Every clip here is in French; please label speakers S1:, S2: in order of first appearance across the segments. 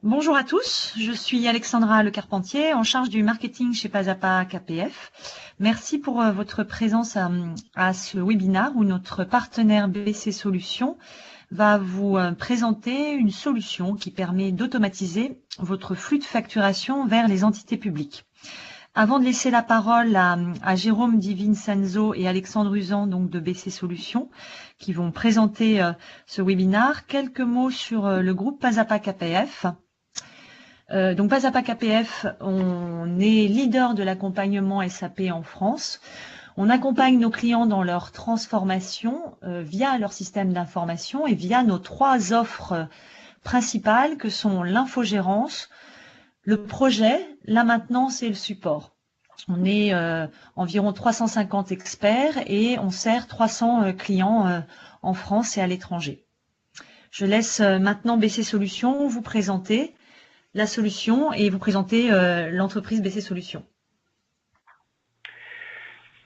S1: Bonjour à tous, je suis Alexandra Le Carpentier, en charge du marketing chez Pasapa KPF. Merci pour votre présence à ce webinaire où notre partenaire BC Solutions va vous présenter une solution qui permet d'automatiser votre flux de facturation vers les entités publiques. Avant de laisser la parole à Jérôme Di Vincenzo et Alexandre Usan donc de BC Solutions qui vont présenter ce webinaire, quelques mots sur le groupe Pasapa KPF. Donc Pasapa KPF, on est leader de l'accompagnement SAP en France. On accompagne nos clients dans leur transformation via leur système d'information et via nos 3 offres principales que sont l'infogérance, le projet, la maintenance et le support. On est environ 350 experts et on sert 300 clients en France et à l'étranger. Je laisse maintenant BC Solutions vous présenter la solution et vous présenter l'entreprise BC Solutions.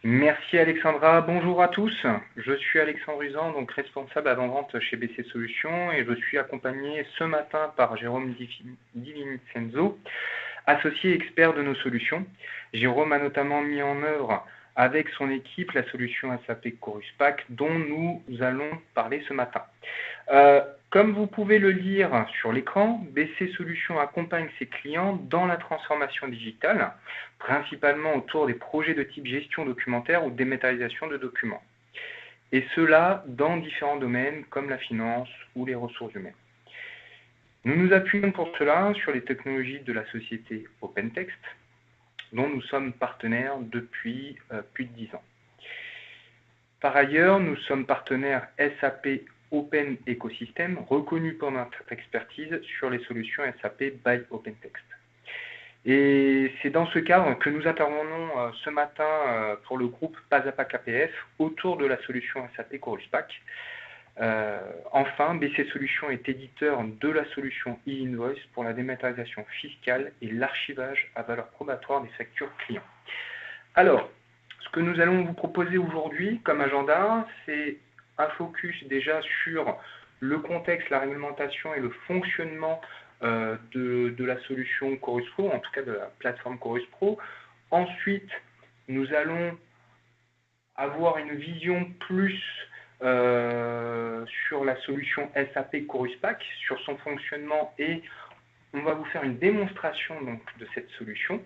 S2: Merci Alexandra, bonjour à tous. Je suis Alexandre Usan, donc responsable avant-vente chez BC Solutions et je suis accompagné ce matin par Jérôme Di Vincenzo, associé expert de nos solutions. Jérôme a notamment mis en œuvre avec son équipe la solution SAP Chorus-Pack dont nous allons parler ce matin. Comme vous pouvez le lire sur l'écran, BC Solutions accompagne ses clients dans la transformation digitale, principalement autour des projets de type gestion documentaire ou dématérialisation de documents. Et cela dans différents domaines comme la finance ou les ressources humaines. Nous nous appuyons pour cela sur les technologies de la société OpenText, dont nous sommes partenaires depuis plus de 10 ans. Par ailleurs, nous sommes partenaires SAP Open Ecosystem, reconnu pour notre expertise sur les solutions SAP by OpenText. Et c'est dans ce cadre que nous intervenons ce matin pour le groupe Pasapa KPF autour de la solution SAP Chorus-Pack. Enfin, BC Solutions est éditeur de la solution e-invoice pour la dématérialisation fiscale et l'archivage à valeur probatoire des factures clients. Alors, ce que nous allons vous proposer aujourd'hui comme agenda, c'est un focus déjà sur le contexte, la réglementation et le fonctionnement de la solution Chorus Pro, en tout cas de la plateforme Chorus Pro. Ensuite, nous allons avoir une vision plus sur la solution SAP Chorus-Pack, sur son fonctionnement et on va vous faire une démonstration donc, de cette solution.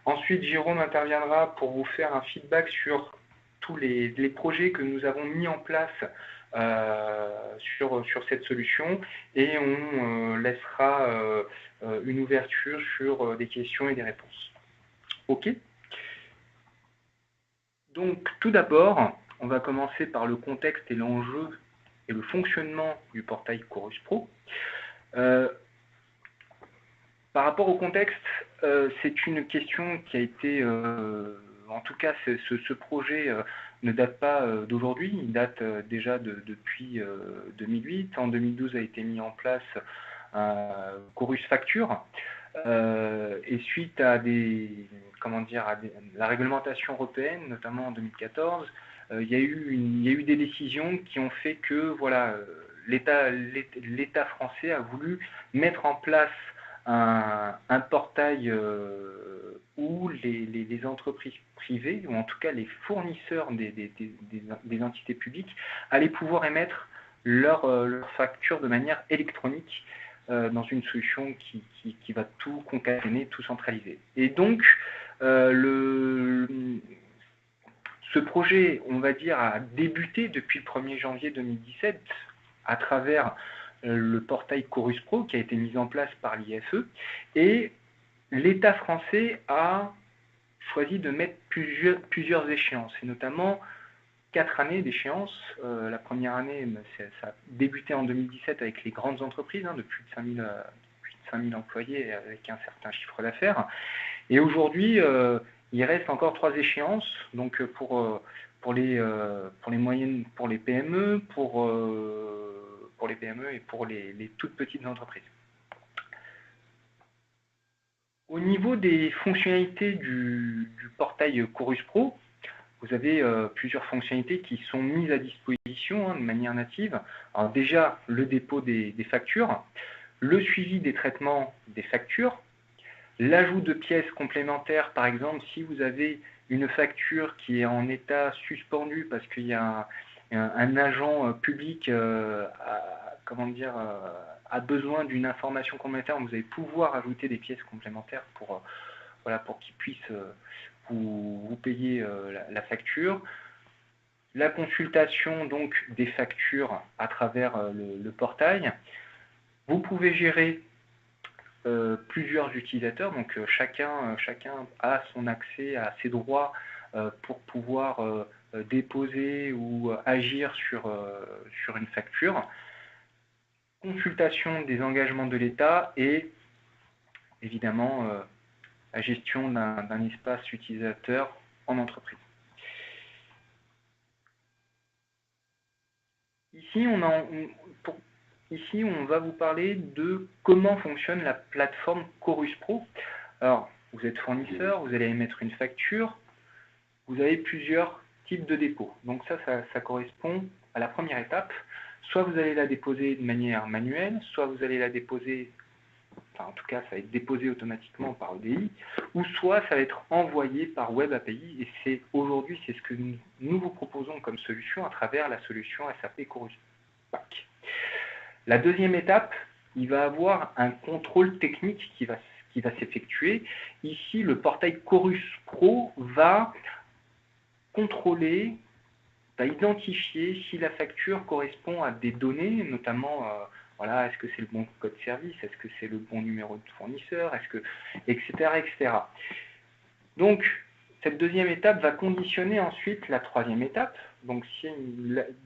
S2: Ensuite, Jérôme interviendra pour vous faire un feedback sur tous les projets que nous avons mis en place sur cette solution et on laissera une ouverture sur des questions et des réponses. OK. Donc, tout d'abord, on va commencer par le contexte et l'enjeu et le fonctionnement du portail Chorus Pro. Par rapport au contexte, c'est une question qui a été, en tout cas ce projet ne date pas d'aujourd'hui, il date déjà depuis 2008. En 2012 a été mis en place Chorus Facture et suite à la réglementation européenne, notamment en 2014, il y a eu des décisions qui ont fait que voilà, l'État français a voulu mettre en place un portail où les entreprises privées, ou en tout cas les fournisseurs des entités publiques, allaient pouvoir émettre leurs factures de manière électronique dans une solution qui va tout concaténer, tout centraliser. Et donc, ce projet, on va dire, a débuté depuis le 1er janvier 2017 à travers le portail Chorus Pro qui a été mis en place par l'IFE et l'État français a choisi de mettre plusieurs échéances et notamment 4 années d'échéance. La première année, ça a débuté en 2017 avec les grandes entreprises de plus de 5000 employés avec un certain chiffre d'affaires. Et aujourd'hui, il reste encore 3 échéances, donc pour les moyennes, pour les PME, pour les PME et pour les toutes petites entreprises. Au niveau des fonctionnalités du portail Chorus Pro, vous avez plusieurs fonctionnalités qui sont mises à disposition de manière native. Alors déjà, le dépôt des factures. le suivi des traitements des factures, l'ajout de pièces complémentaires, par exemple, si vous avez une facture qui est en état suspendu parce qu'il y a un agent public a besoin d'une information complémentaire, vous allez pouvoir ajouter des pièces complémentaires pour qu'il puisse vous payer la facture. La consultation donc des factures à travers le portail. Vous pouvez gérer plusieurs utilisateurs, donc chacun a son accès à ses droits pour pouvoir déposer ou agir sur une facture. Consultation des engagements de l'État et évidemment la gestion d'un espace utilisateur en entreprise. Ici, on va vous parler de comment fonctionne la plateforme Chorus Pro. Alors, vous êtes fournisseur, vous allez émettre une facture, vous avez plusieurs types de dépôts. Donc ça correspond à la première étape. Soit vous allez la déposer de manière manuelle, soit vous allez la déposer, enfin en tout cas ça va être déposé automatiquement par EDI, ou soit ça va être envoyé par Web API, et aujourd'hui c'est ce que nous vous proposons comme solution à travers la solution SAP Chorus Pack. La deuxième étape, il va avoir un contrôle technique qui va s'effectuer. Ici, le portail Chorus Pro va contrôler, va identifier si la facture correspond à des données, notamment est-ce que c'est le bon code service, est-ce que c'est le bon numéro de fournisseur, etc. Donc, cette deuxième étape va conditionner ensuite la troisième étape. Donc,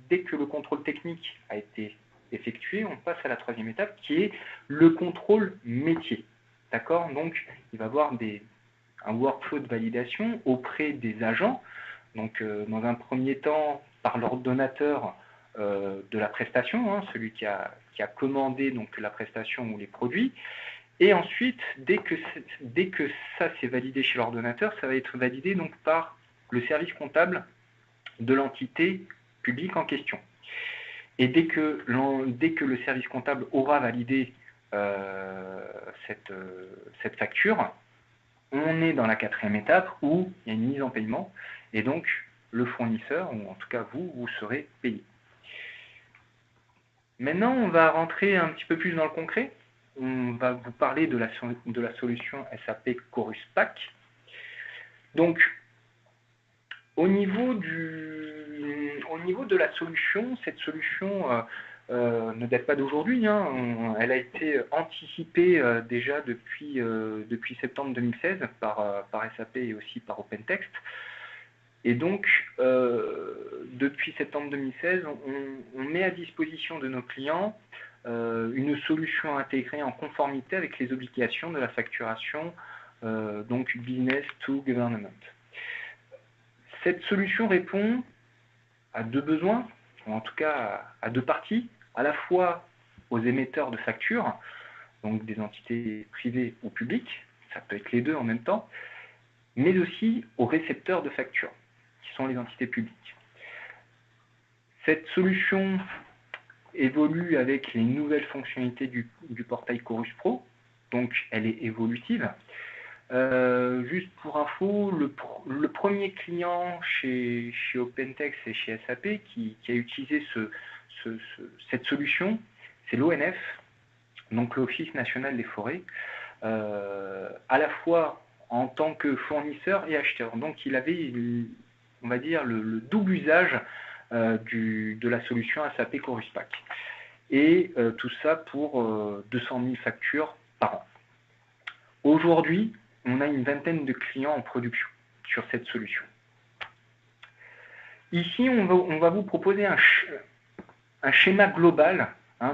S2: dès que le contrôle technique a été effectué, on passe à la troisième étape qui est le contrôle métier. D'accord? Donc, il va y avoir un workflow de validation auprès des agents. Donc, dans un premier temps, par l'ordonnateur de la prestation, celui qui a commandé donc, la prestation ou les produits. Et ensuite, dès que ça c'est validé chez l'ordonnateur, ça va être validé donc, par le service comptable de l'entité publique en question. Et dès que le service comptable aura validé cette facture, on est dans la quatrième étape où il y a une mise en paiement et donc le fournisseur, ou en tout cas vous serez payé. Maintenant, on va rentrer un petit peu plus dans le concret. On va vous parler de la solution SAP Chorus Pack. Donc, au niveau de la solution, cette solution ne date pas d'aujourd'hui. Elle a été anticipée déjà depuis septembre 2016 par SAP et aussi par OpenText. Et donc, depuis septembre 2016, on met à disposition de nos clients une solution intégrée en conformité avec les obligations de la facturation, donc business to government. Cette solution répond à deux besoins, ou en tout cas à deux parties, à la fois aux émetteurs de factures, donc des entités privées ou publiques, ça peut être les deux en même temps, mais aussi aux récepteurs de factures, qui sont les entités publiques. Cette solution évolue avec les nouvelles fonctionnalités du portail Chorus Pro, donc elle est évolutive. Juste pour info, le premier client chez OpenText et chez SAP qui a utilisé cette solution, c'est l'ONF, donc l'Office national des forêts, à la fois en tant que fournisseur et acheteur. Donc il avait, on va dire, le double usage de la solution SAP Chorus Pack. Et tout ça pour 200 000 factures par an. Aujourd'hui, on a une vingtaine de clients en production sur cette solution. Ici, on va vous proposer un schéma global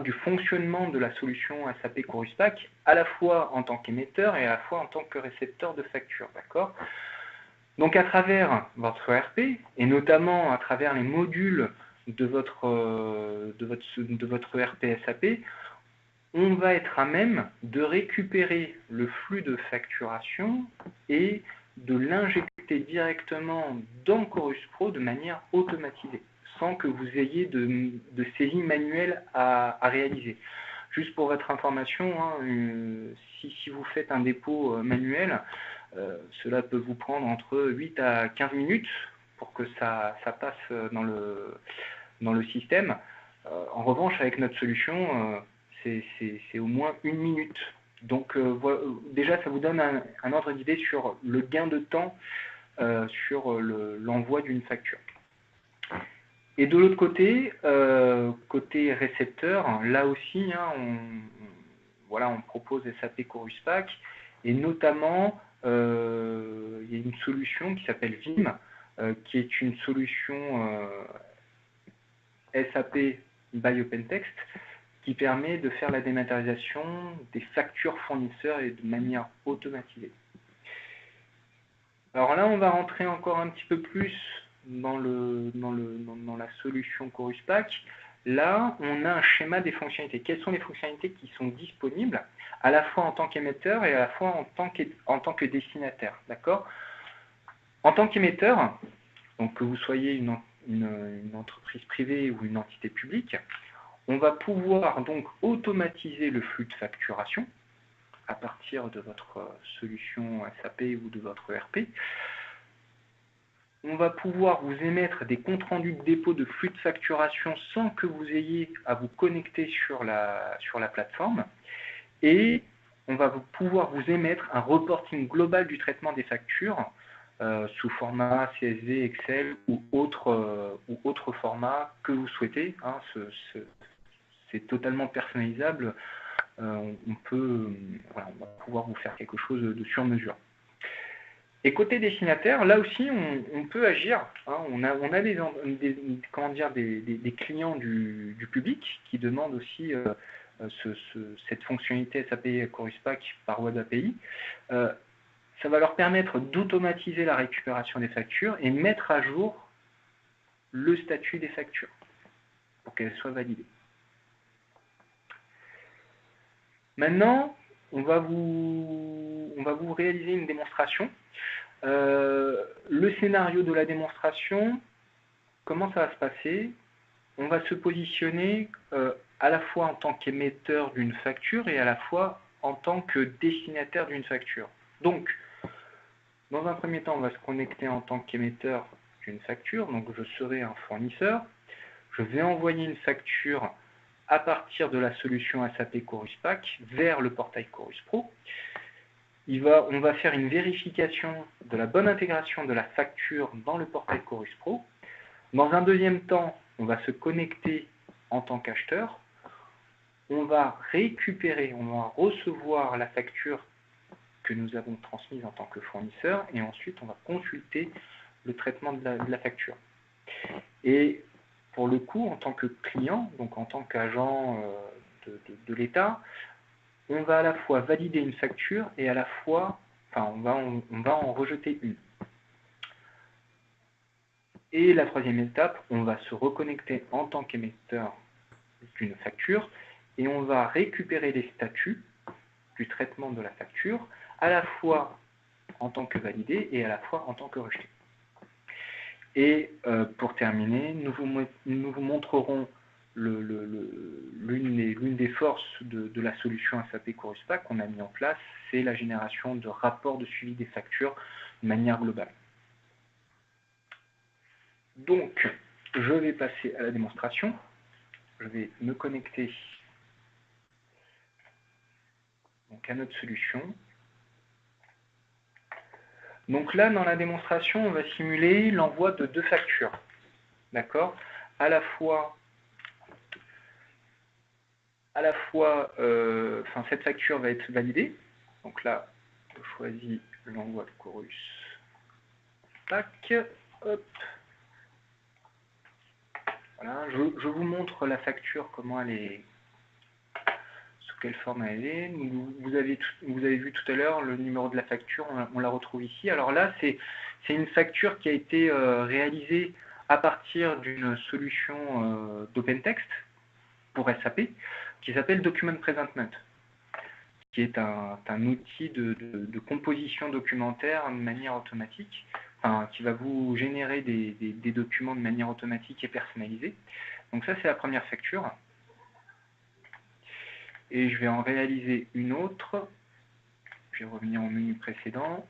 S2: du fonctionnement de la solution SAP Chorus Pack, à la fois en tant qu'émetteur et à la fois en tant que récepteur de factures. D'accord ? Donc, à travers votre ERP, et notamment à travers les modules de votre ERP SAP, on va être à même de récupérer le flux de facturation et de l'injecter directement dans Chorus Pro de manière automatisée, sans que vous ayez de saisie manuelle à réaliser. Juste pour votre information, hein, si vous faites un dépôt manuel, cela peut vous prendre entre 8 à 15 minutes pour que ça passe dans le système. En revanche, avec notre solution, c'est au moins 1 minute. Donc déjà, ça vous donne un ordre d'idée sur le gain de temps sur l'envoi d'une facture. Et de l'autre côté, côté récepteur, là aussi, hein, on propose SAP Chorus Pack, et notamment, il y a une solution qui s'appelle Vim, qui est une solution SAP by OpenText, qui permet de faire la dématérialisation des factures fournisseurs et de manière automatisée. Alors là, on va rentrer encore un petit peu plus dans la solution Chorus Pack. Là, on a un schéma des fonctionnalités. Quelles sont les fonctionnalités qui sont disponibles, à la fois en tant qu'émetteur et à la fois en tant que destinataire, d'accord? En tant qu'émetteur, donc que vous soyez une entreprise privée ou une entité publique, on va pouvoir donc automatiser le flux de facturation à partir de votre solution SAP ou de votre ERP. On va pouvoir vous émettre des comptes rendus de dépôt de flux de facturation sans que vous ayez à vous connecter sur la plateforme. Et on va pouvoir vous émettre un reporting global du traitement des factures sous format CSV, Excel ou autre format que vous souhaitez. Hein, c'est totalement personnalisable. On va pouvoir vous faire quelque chose de sur mesure. Et côté destinataire, là aussi, on peut agir. Hein, on a des clients du public qui demandent aussi cette fonctionnalité SAP Chorus Pack par web API. Ça va leur permettre d'automatiser la récupération des factures et mettre à jour le statut des factures pour qu'elles soient validées. Maintenant, on va vous réaliser une démonstration. Le scénario de la démonstration, comment ça va se passer? On va se positionner à la fois en tant qu'émetteur d'une facture et à la fois en tant que destinataire d'une facture. Donc, dans un premier temps, on va se connecter en tant qu'émetteur d'une facture. Donc, je serai un fournisseur. Je vais envoyer une facture à partir de la solution SAP Chorus Pack vers le portail Chorus Pro. On va faire une vérification de la bonne intégration de la facture dans le portail Chorus Pro. Dans un deuxième temps, on va se connecter en tant qu'acheteur. On va récupérer, on va recevoir la facture que nous avons transmise en tant que fournisseur et ensuite on va consulter le traitement de la facture. Et pour le coup, en tant que client, donc en tant qu'agent de l'État, on va à la fois valider une facture et à la fois, on va en rejeter une. Et la troisième étape, on va se reconnecter en tant qu'émetteur d'une facture et on va récupérer les statuts du traitement de la facture, à la fois en tant que validé et à la fois en tant que rejeté. Et pour terminer, nous vous montrerons l'une des forces de la solution SAP Chorus Pack qu'on a mis en place, c'est la génération de rapports de suivi des factures de manière globale. Donc, je vais passer à la démonstration. Je vais me connecter donc, à notre solution. Donc là, dans la démonstration, on va simuler l'envoi de 2 factures. D'accord? À la fois, cette facture va être validée. Donc là, je choisis l'envoi de Chorus Pack. Hop. Voilà, je vous montre la facture, comment elle est, sous quelle forme elle est. Vous avez vu tout à l'heure le numéro de la facture, on la retrouve ici. Alors là, c'est une facture qui a été réalisée à partir d'une solution d'OpenText pour SAP, qui s'appelle Document Presentment, qui est un outil de composition documentaire de manière automatique, qui va vous générer des documents de manière automatique et personnalisée. Donc ça, c'est la première facture. et je vais en réaliser une autre. Je vais revenir au menu précédent.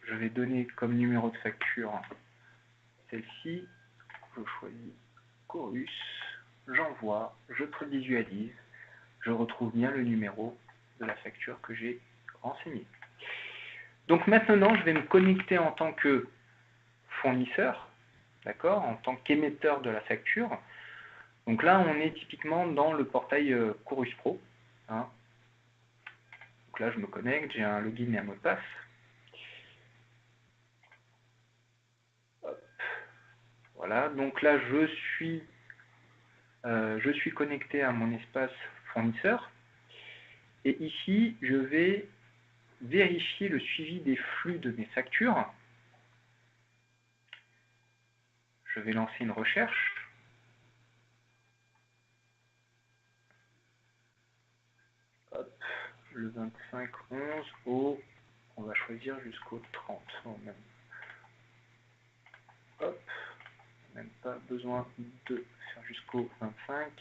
S2: Je vais donner comme numéro de facture celle-ci. Je choisis Chorus, j'envoie, je prévisualise, je retrouve bien le numéro de la facture que j'ai renseignée. Donc maintenant, je vais me connecter en tant que fournisseur, d'accord, en tant qu'émetteur de la facture. Donc là, on est typiquement dans le portail Chorus Pro. Hein. Donc là, je me connecte, j'ai un login et un mot de passe. Hop. Voilà, donc là, je suis connecté à mon espace fournisseur. Et ici, je vais vérifier le suivi des flux de mes factures. Je vais lancer une recherche. Hop, le 25/11 au... On va choisir jusqu'au 30. Oh, même. Hop, même pas besoin de faire jusqu'au 25.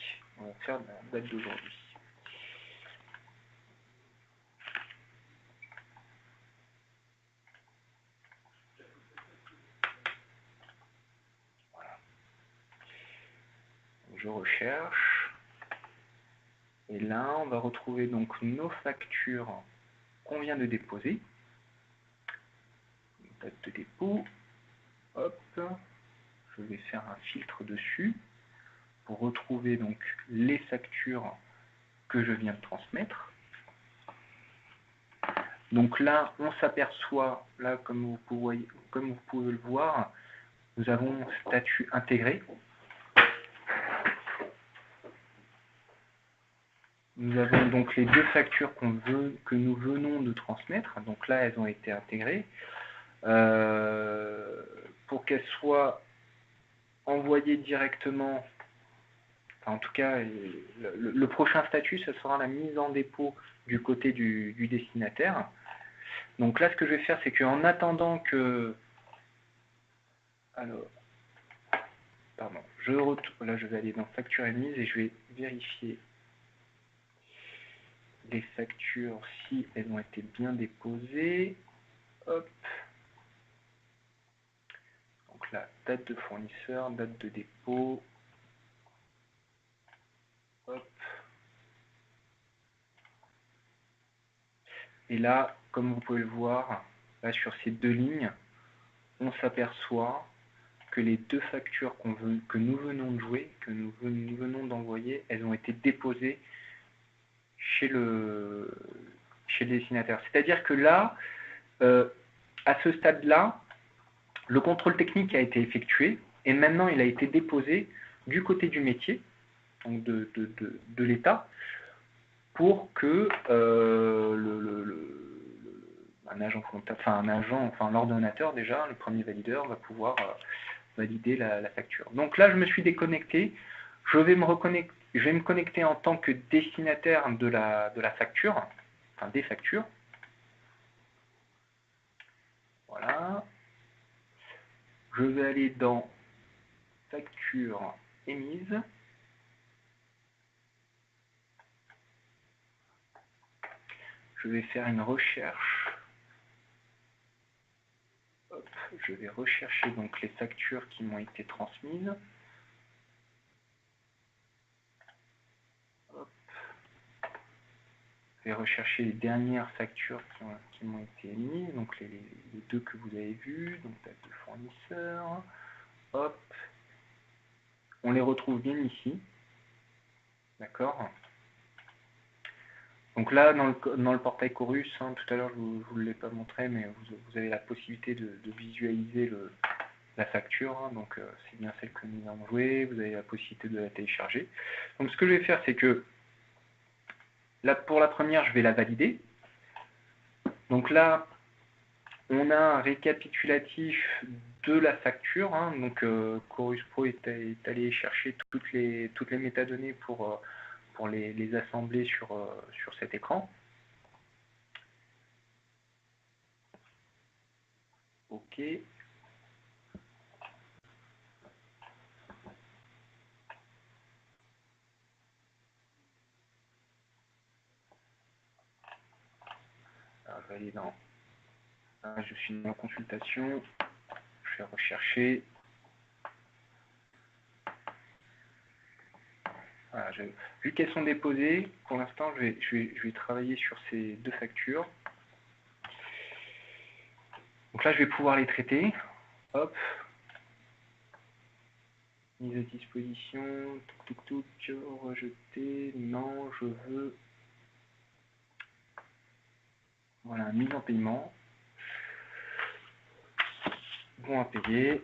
S2: On va faire la date d'aujourd'hui. Voilà. Je recherche. Et là, on va retrouver donc nos factures qu'on vient de déposer. Date de dépôt. Hop, je vais faire un filtre dessus pour retrouver donc les factures que je viens de transmettre. Donc là, on s'aperçoit, là comme vous pouvez le voir, nous avons statut intégré. Nous avons donc les deux factures que nous venons de transmettre. Donc là, elles ont été intégrées. Pour qu'elles soient envoyées directement, enfin, en tout cas, le prochain statut, ce sera la mise en dépôt du côté du destinataire. Donc là, ce que je vais faire, c'est qu'en attendant que... Alors, pardon, là, je vais aller dans facture émise et je vais vérifier les factures si elles ont été bien déposées. Hop. Donc là, date de fournisseur, date de dépôt. Hop. Et là, comme vous pouvez le voir, là sur ces deux lignes, on s'aperçoit que les deux factures que nous venons de jouer, que nous venons d'envoyer, elles ont été déposées chez le destinataire. C'est-à-dire que là, à ce stade-là, le contrôle technique a été effectué et maintenant il a été déposé du côté du métier, donc de l'État, pour que l'ordonnateur déjà, le premier valideur, va pouvoir valider la facture. Donc là, je me suis déconnecté. Je vais me connecter en tant que destinataire de la facture, enfin des factures. Voilà. Je vais aller dans facture émise. Je vais faire une recherche. Hop, je vais rechercher donc les factures qui m'ont été transmises. Hop. Je vais rechercher les dernières factures qui m'ont été émises, donc les deux que vous avez vues, donc date de fournisseur. Hop. On les retrouve bien ici. D'accord. Donc là, dans le portail Chorus, hein, tout à l'heure je ne vous l'ai pas montré, mais vous avez la possibilité de visualiser la facture, hein, donc c'est bien celle que nous avons jouée, vous avez la possibilité de la télécharger. Donc ce que je vais faire, c'est que là, pour la première, je vais la valider. Donc là, on a un récapitulatif de la facture, hein, donc Chorus Pro est allé chercher toutes les métadonnées pour les assembler sur cet écran. OK. vais aller dans... Là, je suis en consultation. Je vais rechercher. Voilà, vu qu'elles sont déposées, pour l'instant, je vais travailler sur ces deux factures. Donc là, je vais pouvoir les traiter. Hop. Mise à disposition. Touc, rejeter. Non, je veux... Voilà, mise en paiement. Bon à payer.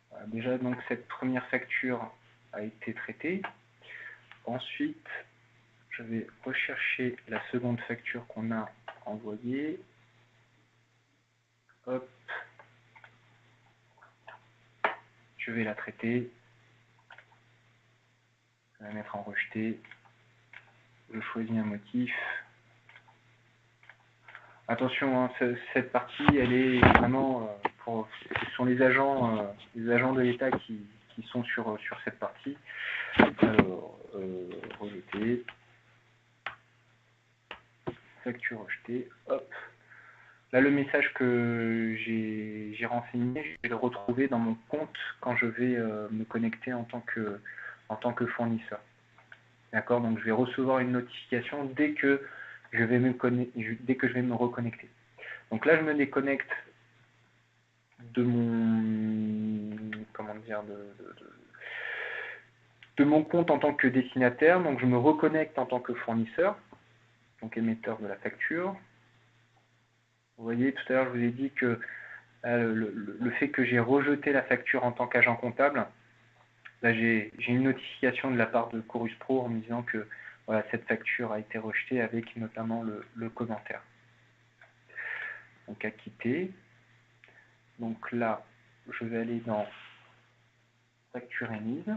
S2: Voilà, déjà, donc, cette première facture a été traitée. Ensuite, je vais rechercher la seconde facture qu'on a envoyée. Hop. Je vais la traiter. Je vais la mettre en rejeté. Je choisis un motif. Attention, hein, cette partie, elle est vraiment ce sont les agents de l'État qui sont sur cette partie. Alors, rejeter. Facture rejetée. Hop. Là, le message que j'ai renseigné, je vais le retrouver dans mon compte quand je vais me connecter en tant que fournisseur. D'accord? Donc, je vais recevoir une notification dès que je vais me reconnecter. Donc là, je me déconnecte de mon, de mon compte en tant que destinataire. Donc, je me reconnecte en tant que fournisseur, donc émetteur de la facture. Vous voyez, tout à l'heure, je vous ai dit que le fait que j'ai rejeté la facture en tant qu'agent comptable, là, j'ai une notification de la part de Chorus Pro en me disant que voilà, cette facture a été rejetée avec notamment le commentaire. Donc, à quitter. Donc là, je vais aller dans facture émise.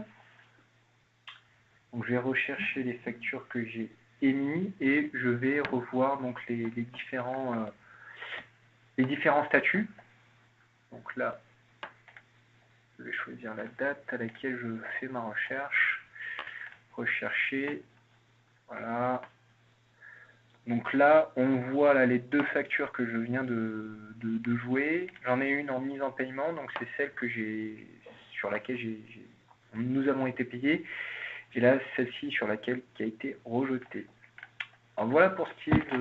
S2: Donc, je vais rechercher les factures que j'ai émises et je vais revoir donc les différents statuts. Donc là, je vais choisir la date à laquelle je fais ma recherche. Rechercher. Voilà. Donc là, on voit là, les deux factures que je viens de jouer. J'en ai une en mise en paiement, donc c'est celle que sur laquelle nous avons été payés. Et là, celle-ci sur laquelle qui a été rejetée. Alors voilà pour ce qui est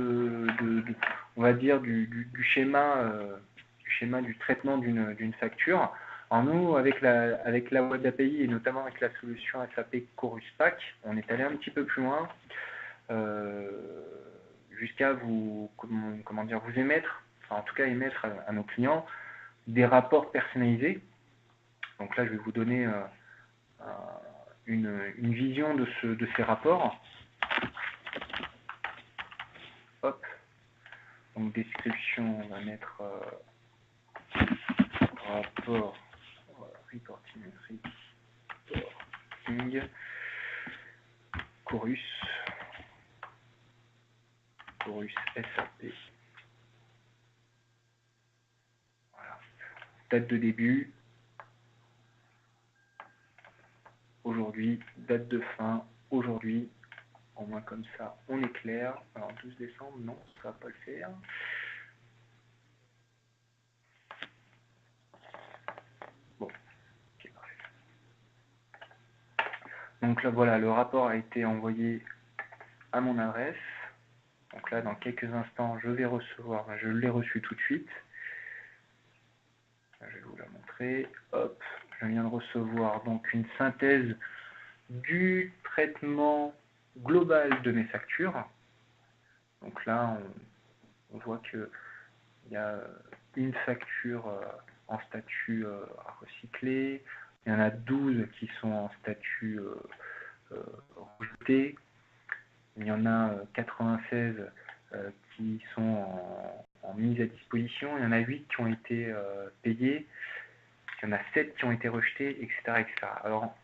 S2: on va dire du schéma du traitement d'une facture. Alors nous, avec la web API et notamment avec la solution SAP Chorus Pack, on est allé un petit peu plus loin jusqu'à vous émettre, enfin en tout cas émettre à nos clients des rapports personnalisés. Donc là, je vais vous donner une vision de ces rapports. Hop. Donc description, on va mettre rapport, reporting, Chorus SAP. Voilà. Date de début, aujourd'hui, date de fin, aujourd'hui. Au moins comme ça, on est clair. Alors 12 décembre, non, ça va pas le faire. Bon, ok, parfait. Donc là, voilà, le rapport a été envoyé à mon adresse. Donc là, dans quelques instants, je vais recevoir, je l'ai reçu tout de suite. Je vais vous la montrer. Hop, je viens de recevoir donc une synthèse du traitement global de mes factures. Donc là, on voit qu'il y a une facture en statut à recycler. Il y en a 12 qui sont en statut rejeté. Il y en a 96 qui sont en mise à disposition. Il y en a 8 qui ont été payés. Il y en a 7 qui ont été rejetés, etc. etc. Alors,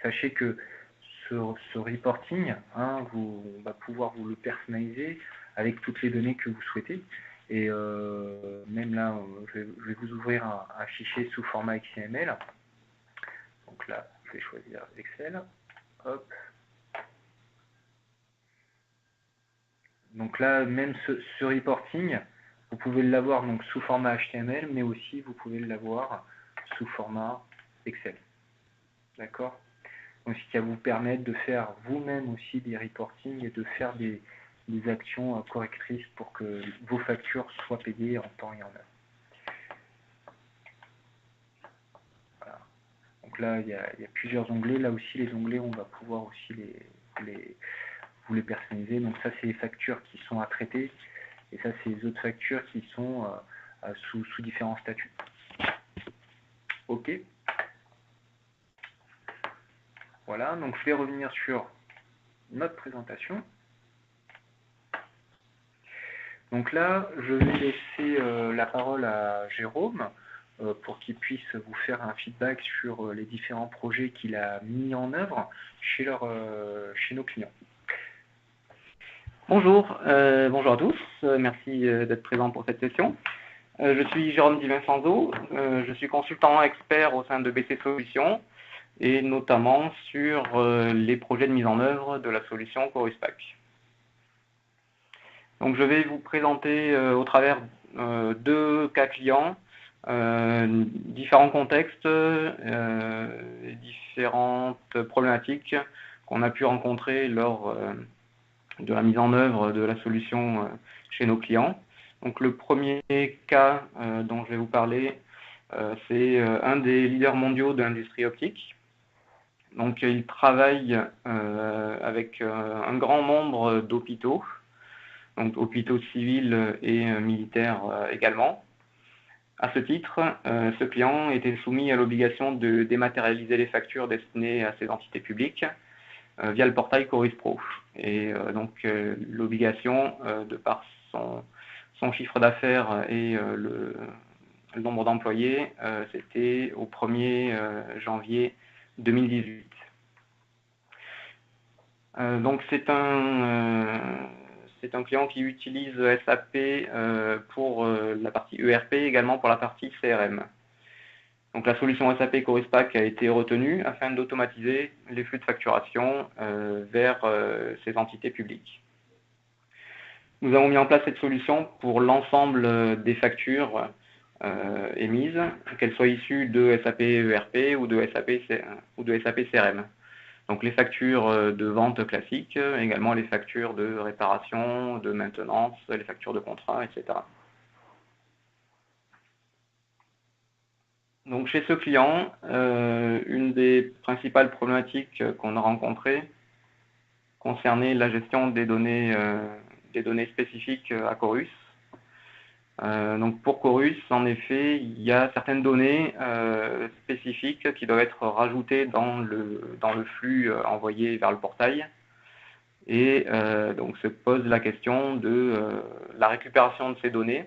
S2: sachez que ce reporting, on va pouvoir vous le personnaliser avec toutes les données que vous souhaitez. Et même là, je vais vous ouvrir un fichier sous format XML. Donc là, je vais choisir Excel. Hop. Donc là, même ce reporting, vous pouvez l'avoir donc sous format HTML, mais aussi vous pouvez l'avoir sous format Excel. D'accord? Donc, ce qui va vous permettre de faire vous-même aussi des reportings et de faire des actions correctrices pour que vos factures soient payées en temps et en heure. Voilà. Donc là, il y a plusieurs onglets. Là aussi, les onglets, on va pouvoir aussi vous les personnaliser. Donc ça, c'est les factures qui sont à traiter. Et ça, c'est les autres factures qui sont sous différents statuts. OK. Voilà, donc je vais revenir sur notre présentation. Donc là, je vais laisser la parole à Jérôme pour qu'il puisse vous faire un feedback sur les différents projets qu'il a mis en œuvre chez nos clients.
S3: Bonjour, bonjour à tous, merci d'être présent pour cette session. Je suis Jérôme Di Vincenzo, je suis consultant expert au sein de BC Solutions et notamment sur les projets de mise en œuvre de la solution Chorus-Pack. Donc je vais vous présenter au travers deux cas clients, différents contextes, différentes problématiques qu'on a pu rencontrer lors de la mise en œuvre de la solution chez nos clients. Donc le premier cas dont je vais vous parler, c'est un des leaders mondiaux de l'industrie optique. Donc il travaille avec un grand nombre d'hôpitaux, donc hôpitaux civils et militaires également. À ce titre, ce client était soumis à l'obligation de dématérialiser les factures destinées à ces entités publiques via le portail Chorus Pro. Et donc l'obligation, de par son chiffre d'affaires et le nombre d'employés, c'était au 1er janvier 2018. Donc c'est un client qui utilise SAP pour la partie ERP, également pour la partie CRM. Donc la solution SAP Chorus-Pack a été retenue afin d'automatiser les flux de facturation vers ces entités publiques. Nous avons mis en place cette solution pour l'ensemble des factures émises, qu'elles soient issues de SAP ERP ou de SAP CRM. Donc les factures de vente classiques, également les factures de réparation, de maintenance, les factures de contrat, etc. Donc chez ce client, une des principales problématiques qu'on a rencontrées concernait la gestion des données spécifiques à Chorus. Donc pour Chorus, en effet, il y a certaines données spécifiques qui doivent être rajoutées dans le flux envoyé vers le portail. Et donc se pose la question de la récupération de ces données.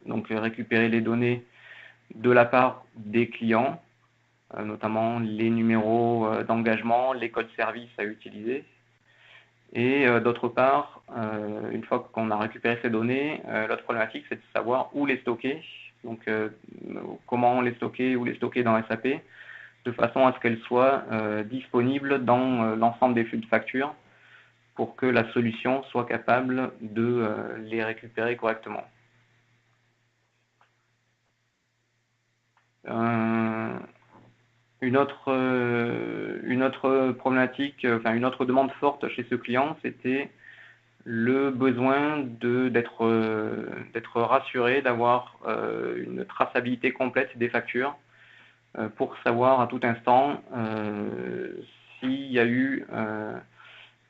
S3: Donc récupérer les données de la part des clients, notamment les numéros d'engagement, les codes services à utiliser. Et d'autre part, une fois qu'on a récupéré ces données, l'autre problématique, c'est de savoir où les stocker. Donc comment les stocker, où les stocker dans SAP, de façon à ce qu'elles soient disponibles dans l'ensemble des flux de factures pour que la solution soit capable de les récupérer correctement. Une autre problématique, enfin une autre demande forte chez ce client, c'était le besoin d'être rassuré, d'avoir une traçabilité complète des factures pour savoir à tout instant s'il y a eu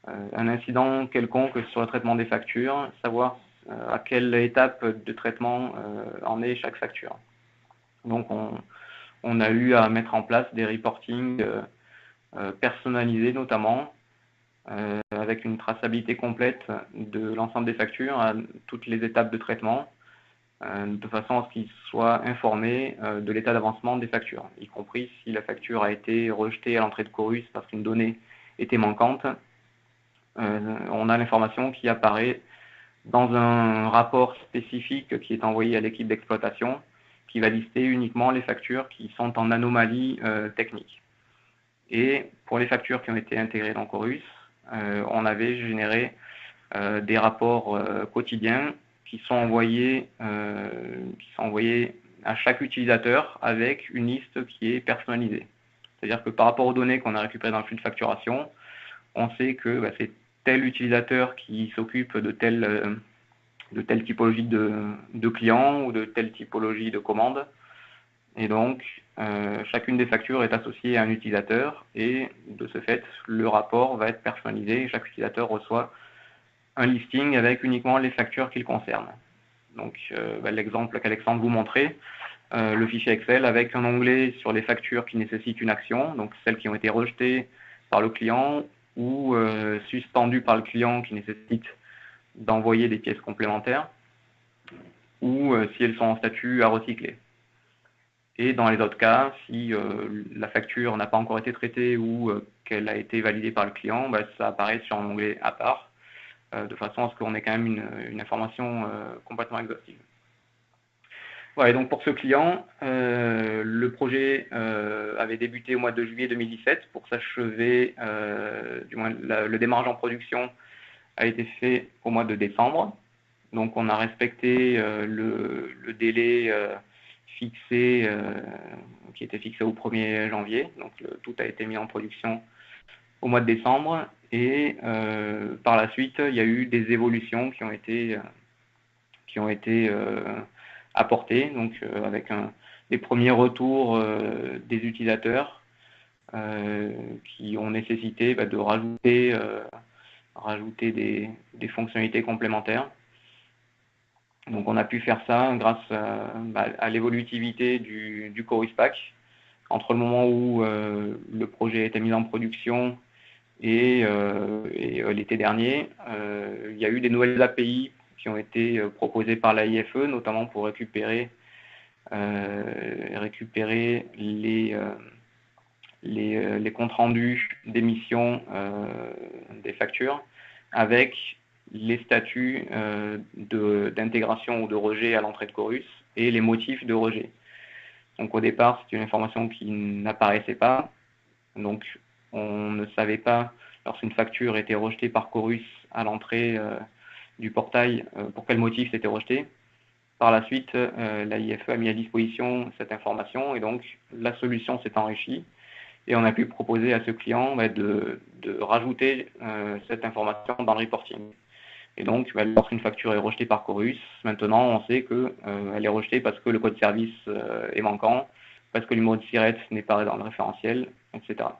S3: un incident quelconque sur le traitement des factures, savoir à quelle étape de traitement en est chaque facture. Donc on a eu à mettre en place des reportings personnalisés notamment, avec une traçabilité complète de l'ensemble des factures à toutes les étapes de traitement, de façon à ce qu'ils soient informés de l'état d'avancement des factures, y compris si la facture a été rejetée à l'entrée de Chorus parce qu'une donnée était manquante. On a l'information qui apparaît dans un rapport spécifique qui est envoyé à l'équipe d'exploitation, qui va lister uniquement les factures qui sont en anomalie technique. Et pour les factures qui ont été intégrées dans Chorus, on avait généré des rapports quotidiens qui sont envoyés à chaque utilisateur avec une liste qui est personnalisée. C'est-à-dire que par rapport aux données qu'on a récupérées dans le flux de facturation, on sait que c'est tel utilisateur qui s'occupe de telle typologie de clients ou de telle typologie de commandes. Et donc, chacune des factures est associée à un utilisateur et de ce fait, le rapport va être personnalisé et chaque utilisateur reçoit un listing avec uniquement les factures qu'il concerne. Donc, l'exemple qu'Alexandre vous montrait, le fichier Excel avec un onglet sur les factures qui nécessitent une action, donc celles qui ont été rejetées par le client ou suspendues par le client qui nécessitent d'envoyer des pièces complémentaires ou si elles sont en statut à recycler. Et dans les autres cas, si la facture n'a pas encore été traitée ou qu'elle a été validée par le client, ça apparaît sur un onglet à part, de façon à ce qu'on ait quand même une information complètement exhaustive. Voilà, et donc pour ce client, le projet avait débuté au mois de juillet 2017 pour s'achever, du moins le démarrage en production a été fait au mois de décembre. Donc on a respecté le délai fixé, qui était fixé au 1er janvier. Donc tout a été mis en production au mois de décembre. Et par la suite, il y a eu des évolutions qui ont été apportées, donc avec des premiers retours des utilisateurs qui ont nécessité de rajouter des fonctionnalités complémentaires. Donc on a pu faire ça grâce à l'évolutivité du Chorus Pack. Entre le moment où le projet a été mis en production et l'été dernier, il y a eu des nouvelles API qui ont été proposées par la IFE, notamment pour récupérer les comptes rendus d'émission des factures avec les statuts d'intégration ou de rejet à l'entrée de Chorus et les motifs de rejet. Donc au départ, c'est une information qui n'apparaissait pas. Donc on ne savait pas, lorsqu'une facture était rejetée par Chorus à l'entrée du portail, pour quel motif c'était rejeté. Par la suite, la IFE a mis à disposition cette information et donc la solution s'est enrichie. Et on a pu proposer à ce client de rajouter cette information dans le reporting. Et donc, lorsqu'une facture est rejetée par Chorus, maintenant on sait qu'elle est rejetée parce que le code service est manquant, parce que le numéro de SIRET n'est pas dans le référentiel, etc.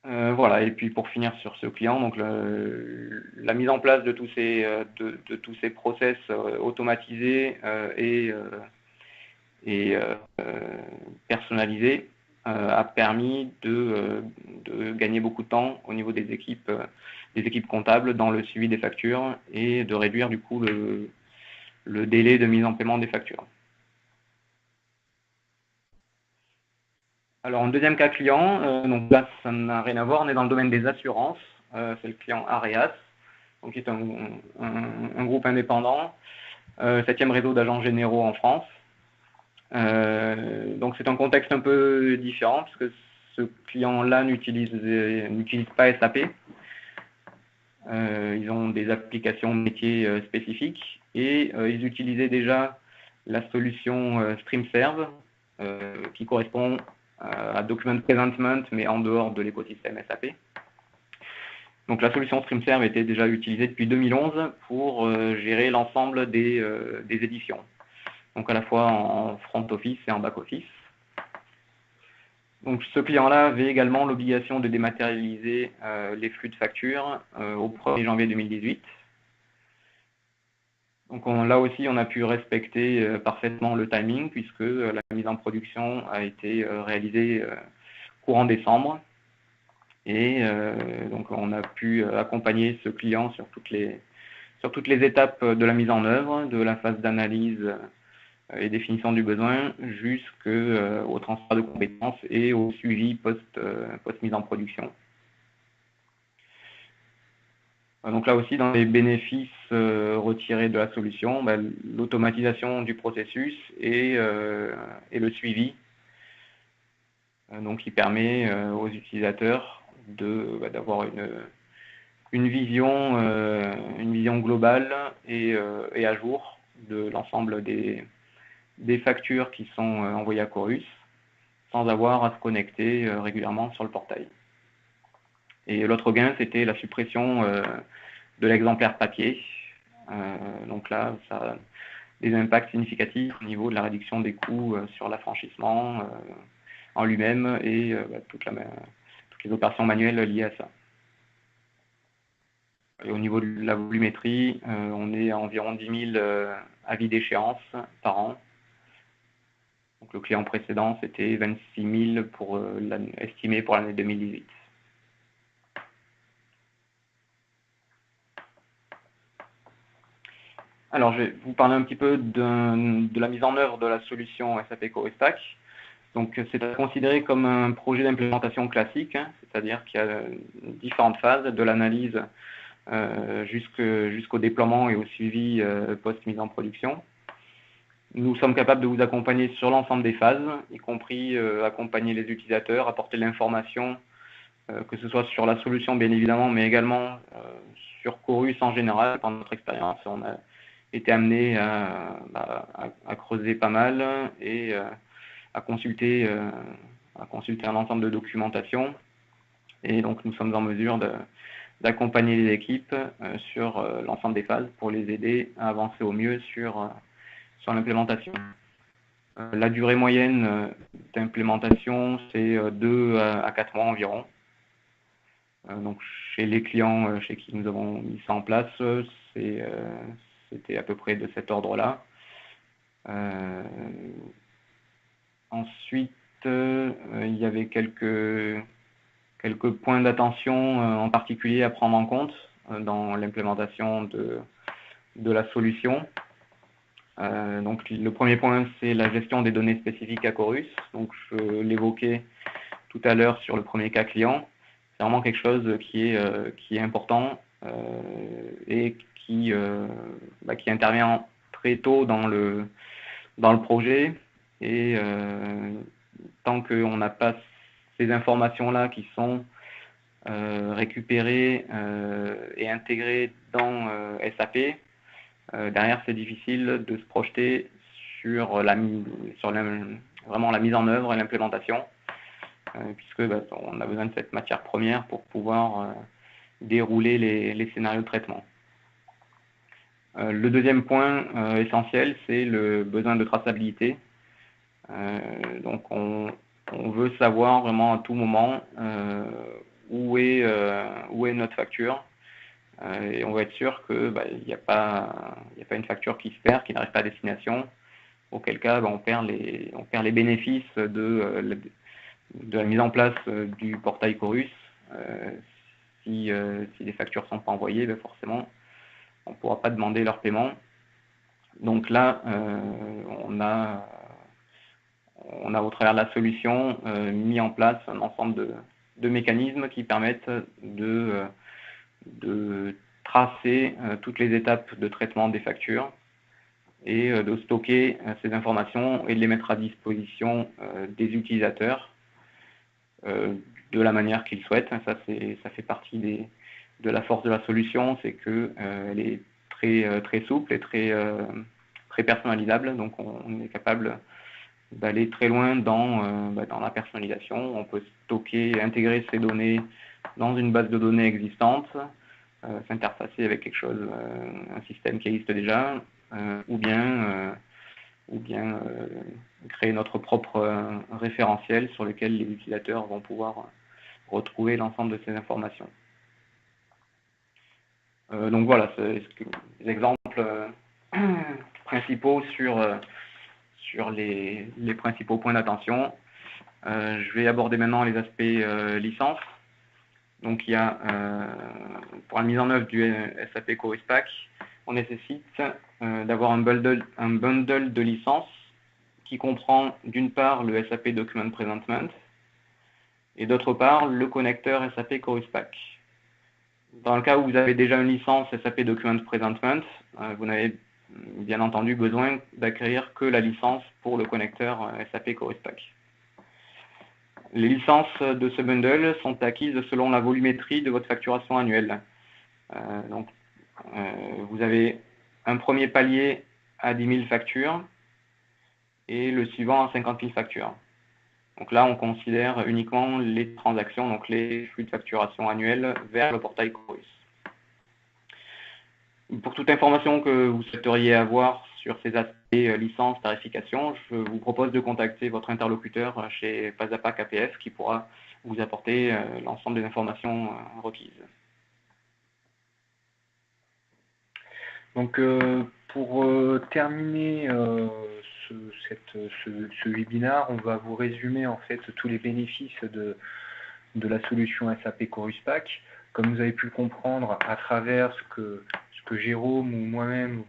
S3: Voilà, et puis pour finir sur ce client, donc la mise en place de tous ces process automatisés et personnalisés a permis de gagner beaucoup de temps au niveau des équipes comptables dans le suivi des factures et de réduire du coup le délai de mise en paiement des factures. Alors, en deuxième cas client, donc là, ça n'a rien à voir, on est dans le domaine des assurances, c'est le client Areas, donc qui est un groupe indépendant, 7e réseau d'agents généraux en France. Donc c'est un contexte un peu différent, puisque ce client-là n'utilise pas SAP. Ils ont des applications métiers spécifiques, et ils utilisaient déjà la solution StreamServe, qui correspond à Document Presentment, mais en dehors de l'écosystème SAP. Donc la solution StreamServe était déjà utilisée depuis 2011 pour gérer l'ensemble des éditions, donc à la fois en front office et en back office. Donc ce client-là avait également l'obligation de dématérialiser les flux de factures au 1er janvier 2018. Donc là aussi, on a pu respecter parfaitement le timing, puisque la mise en production a été réalisée courant décembre. Et donc on a pu accompagner ce client sur toutes les étapes de la mise en œuvre, de la phase d'analyse et définition du besoin jusqu'au transfert de compétences et au suivi post-mise en production. Donc là aussi, dans les bénéfices retirés de la solution, l'automatisation du processus et le suivi, donc qui permet aux utilisateurs d'avoir une vision globale et à jour de l'ensemble des factures qui sont envoyées à Chorus, sans avoir à se connecter régulièrement sur le portail. Et l'autre gain, c'était la suppression de l'exemplaire papier. Donc là, ça a des impacts significatifs au niveau de la réduction des coûts sur l'affranchissement en lui-même et toutes les opérations manuelles liées à ça. Et au niveau de la volumétrie, on est à environ 10 000 avis d'échéance par an. Donc le client précédent, c'était 26 000 estimé pour l'année 2018. Alors, je vais vous parler un petit peu de la mise en œuvre de la solution SAP Chorus-Pack. Donc, c'est à considérer comme un projet d'implémentation classique, hein, c'est-à-dire qu'il y a différentes phases, de l'analyse jusqu'au déploiement et au suivi post-mise en production. Nous sommes capables de vous accompagner sur l'ensemble des phases, y compris accompagner les utilisateurs, apporter de l'information, que ce soit sur la solution bien évidemment, mais également sur Chorus en général. Par notre expérience, on a été amené à creuser pas mal et à consulter un ensemble de documentation. Et donc nous sommes en mesure d'accompagner les équipes sur l'ensemble des phases pour les aider à avancer au mieux sur l'implémentation. La durée moyenne d'implémentation, c'est 2 à 4 mois environ. Donc chez les clients chez qui nous avons mis ça en place, c'était à peu près de cet ordre-là. Ensuite, il y avait quelques points d'attention en particulier à prendre en compte dans l'implémentation de la solution. Donc le premier point, c'est la gestion des données spécifiques à Chorus. Donc je l'évoquais tout à l'heure sur le premier cas client. C'est vraiment quelque chose qui est important et qui intervient très tôt dans le projet. Et tant qu'on n'a pas ces informations-là qui sont récupérées et intégrées dans SAP, derrière, c'est difficile de se projeter sur vraiment la mise en œuvre et l'implémentation, puisque on a besoin de cette matière première pour pouvoir dérouler les scénarios de traitement. Le deuxième point essentiel, c'est le besoin de traçabilité. Donc, on veut savoir vraiment à tout moment où est notre facture. Et on va être sûr qu'il n'y a pas une facture qui se perd, qui n'arrive pas à destination, auquel cas on perd les bénéfices de la mise en place du portail Chorus. Si les factures ne sont pas envoyées, forcément, on ne pourra pas demander leur paiement. Donc là, on a au travers de la solution mis en place un ensemble de mécanismes qui permettent de tracer toutes les étapes de traitement des factures et de stocker ces informations et de les mettre à disposition des utilisateurs de la manière qu'ils souhaitent. Ça fait partie de la force de la solution, c'est qu'elle est très souple et très personnalisable. Donc on est capable d'aller très loin dans la personnalisation. On peut stocker, intégrer ces données dans une base de données existante, s'interfacer avec quelque chose, un système qui existe déjà, ou bien créer notre propre référentiel sur lequel les utilisateurs vont pouvoir retrouver l'ensemble de ces informations. Donc voilà, c'est les exemples principaux sur les principaux points d'attention. Je vais aborder maintenant les aspects licences. Donc il y a, pour la mise en œuvre du SAP Chorus-Pack, on nécessite d'avoir un bundle de licences qui comprend d'une part le SAP Document Presentment et d'autre part le connecteur SAP Chorus-Pack. Dans le cas où vous avez déjà une licence SAP Document Presentment, vous n'avez bien entendu besoin d'acquérir que la licence pour le connecteur SAP Chorus-Pack. Les licences de ce bundle sont acquises selon la volumétrie de votre facturation annuelle. Donc, vous avez un premier palier à 10 000 factures et le suivant à 50 000 factures. Donc là, on considère uniquement les transactions, donc les flux de facturation annuels vers le portail Chorus. Pour toute information que vous souhaiteriez avoir sur ces aspects licence, tarification, je vous propose de contacter votre interlocuteur chez Pasapa KPF qui pourra vous apporter l'ensemble des informations requises.
S2: Donc, pour terminer ce webinaire, on va vous résumer en fait tous les bénéfices de la solution SAP Chorus Pack. Comme vous avez pu le comprendre à travers ce que Jérôme ou moi-même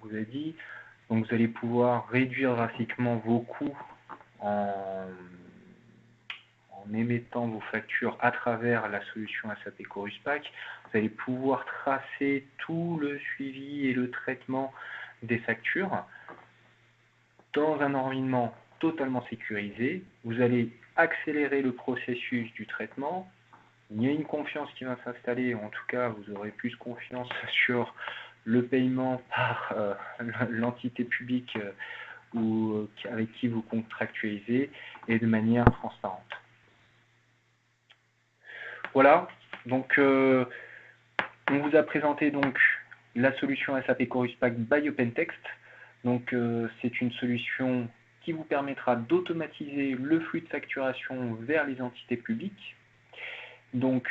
S2: vous a dit, donc vous allez pouvoir réduire drastiquement vos coûts en émettant vos factures à travers la solution SAP Chorus Pack. Vous allez pouvoir tracer tout le suivi et le traitement des factures dans un environnement totalement sécurisé. Vous allez accélérer le processus du traitement. Il y a une confiance qui va s'installer, en tout cas vous aurez plus confiance sur le paiement par l'entité publique ou avec qui vous contractualisez et de manière transparente. Voilà, donc on vous a présenté donc la solution SAP Chorus Pack by OpenText. Donc c'est une solution qui vous permettra d'automatiser le flux de facturation vers les entités publiques. Donc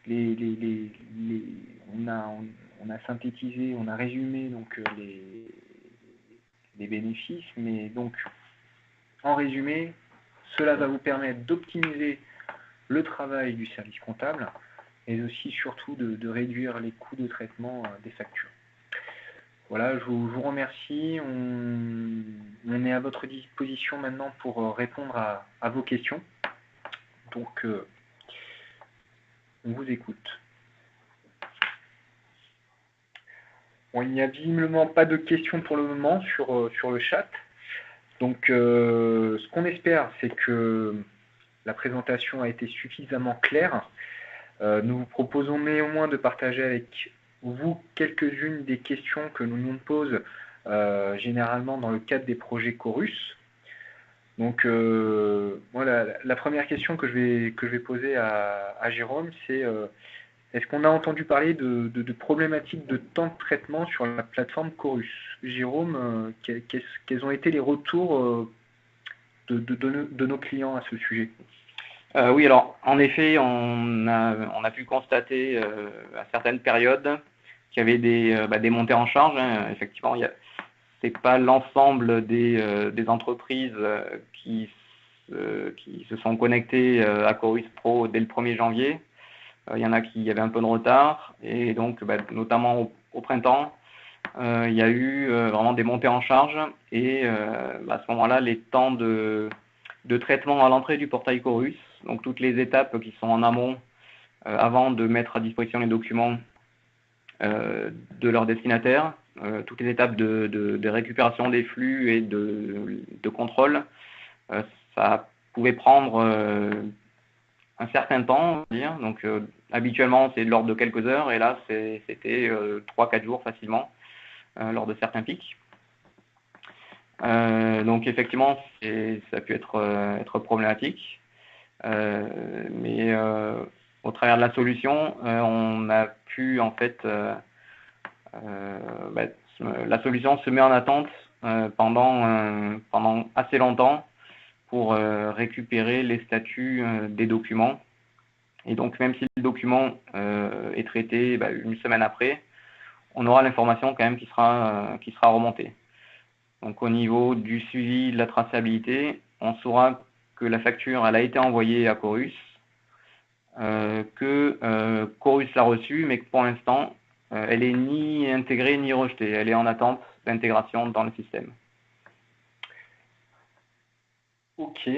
S2: on a synthétisé, on a résumé donc les bénéfices, mais donc en résumé, cela va vous permettre d'optimiser le travail du service comptable et aussi surtout de réduire les coûts de traitement des factures. Voilà, je vous remercie. On est à votre disposition maintenant pour répondre à vos questions. Donc, on vous écoute. Bon, il n'y a visiblement pas de questions pour le moment sur le chat. Donc, ce qu'on espère, c'est que la présentation a été suffisamment claire. Nous vous proposons néanmoins de partager avec vous quelques-unes des questions que nous nous posons généralement dans le cadre des projets Chorus. Donc, voilà, la première question que je vais poser à Jérôme, c'est est-ce qu'on a entendu parler de problématiques de temps de traitement sur la plateforme Chorus? Jérôme, quels ont été les retours de nos clients à ce sujet?
S3: Oui, alors en effet, on a pu constater à certaines périodes qu'il y avait des montées en charge. Hein. Effectivement, c'est pas l'ensemble des entreprises qui se sont connectées à Chorus Pro dès le 1er janvier. Il y en a qui avaient un peu de retard et donc notamment au printemps, il y a eu vraiment des montées en charge et à ce moment-là, les temps de traitement à l'entrée du portail Chorus, donc toutes les étapes qui sont en amont avant de mettre à disposition les documents de leur destinataire, toutes les étapes de récupération des flux et de contrôle, ça pouvait prendre un certain temps, on va dire. Donc habituellement c'est de l'ordre de quelques heures et là c'était 3-4 jours facilement lors de certains pics. Donc effectivement ça a pu être problématique, mais au travers de la solution on a pu en fait la solution se met en attente pendant assez longtemps pour récupérer les statuts des documents. Et donc même si le document est traité une semaine après, on aura l'information quand même qui sera remontée. Donc au niveau du suivi de la traçabilité, on saura que la facture elle a été envoyée à Chorus, que Chorus l'a reçue, mais que pour l'instant elle est ni intégrée ni rejetée, elle est en attente d'intégration dans le système.
S2: Ok.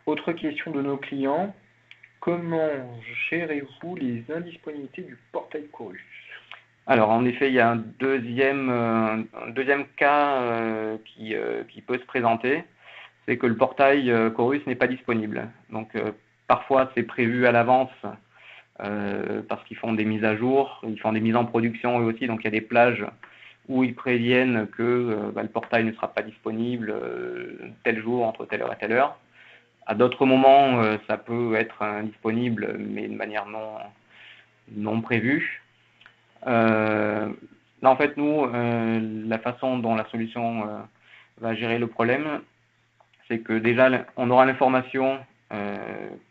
S2: Autre question de nos clients. Comment gérez-vous les indisponibilités du portail Chorus?
S3: Alors en effet, il y a un deuxième cas qui peut se présenter, c'est que le portail Chorus n'est pas disponible. Donc parfois c'est prévu à l'avance parce qu'ils font des mises à jour, ils font des mises en production eux aussi, donc il y a des plages où ils préviennent que le portail ne sera pas disponible tel jour, entre telle heure et telle heure. À d'autres moments, ça peut être indisponible, mais de manière non prévue. Là, en fait, nous, la façon dont la solution va gérer le problème, c'est que déjà, on aura l'information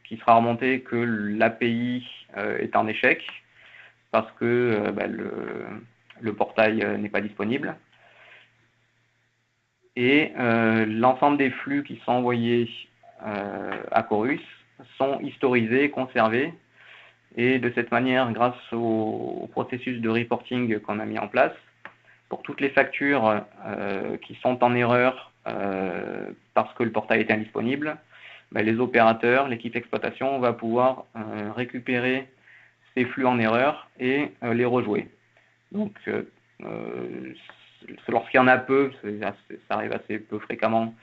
S3: qui sera remontée que l'API est en échec parce que le portail n'est pas disponible. Et l'ensemble des flux qui sont envoyés à Chorus sont historisés, conservés. Et de cette manière, grâce au processus de reporting qu'on a mis en place, pour toutes les factures qui sont en erreur parce que le portail est indisponible, les opérateurs, l'équipe d'exploitation va pouvoir récupérer ces flux en erreur et les rejouer. Donc, lorsqu'il y en a peu, ça arrive assez peu fréquemment,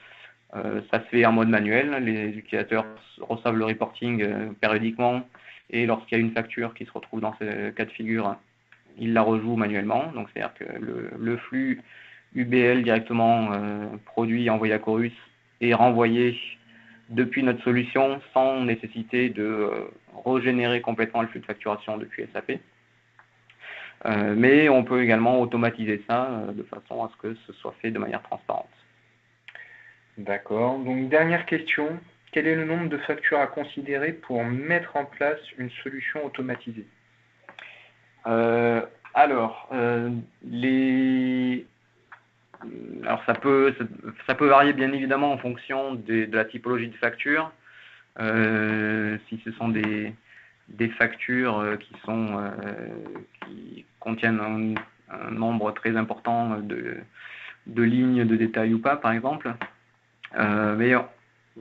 S3: ça se fait en mode manuel. Les utilisateurs reçoivent le reporting périodiquement et lorsqu'il y a une facture qui se retrouve dans ce cas de figure, ils la rejouent manuellement. Donc, c'est-à-dire que le flux UBL directement produit et envoyé à Chorus est renvoyé depuis notre solution sans nécessité de régénérer complètement le flux de facturation depuis SAP. Mais on peut également automatiser ça de façon à ce que ce soit fait de manière transparente.
S2: D'accord. Donc, dernière question. Quel est le nombre de factures à considérer pour mettre en place une solution automatisée?
S3: Alors, ça peut varier bien évidemment en fonction de la typologie de facture. Si ce sont des factures qui contiennent un nombre très important de lignes de détail ou pas, par exemple. Mais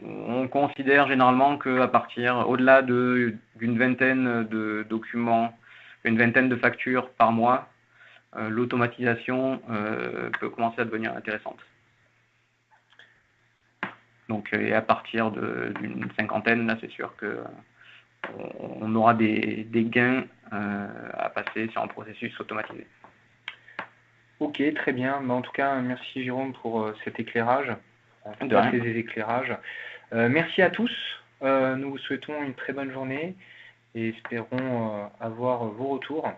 S3: on considère généralement qu'à partir, au-delà d'une vingtaine de documents, une vingtaine de factures par mois, l'automatisation peut commencer à devenir intéressante. Donc, et à partir d'une cinquantaine, là, c'est sûr qu'on aura des gains à passer sur un processus automatisé.
S2: Ok, très bien. En tout cas, merci Jérôme pour cet éclairage. Ces éclairages. Merci à tous. Nous vous souhaitons une très bonne journée et espérons avoir vos retours.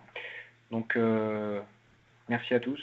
S2: Donc, merci à tous.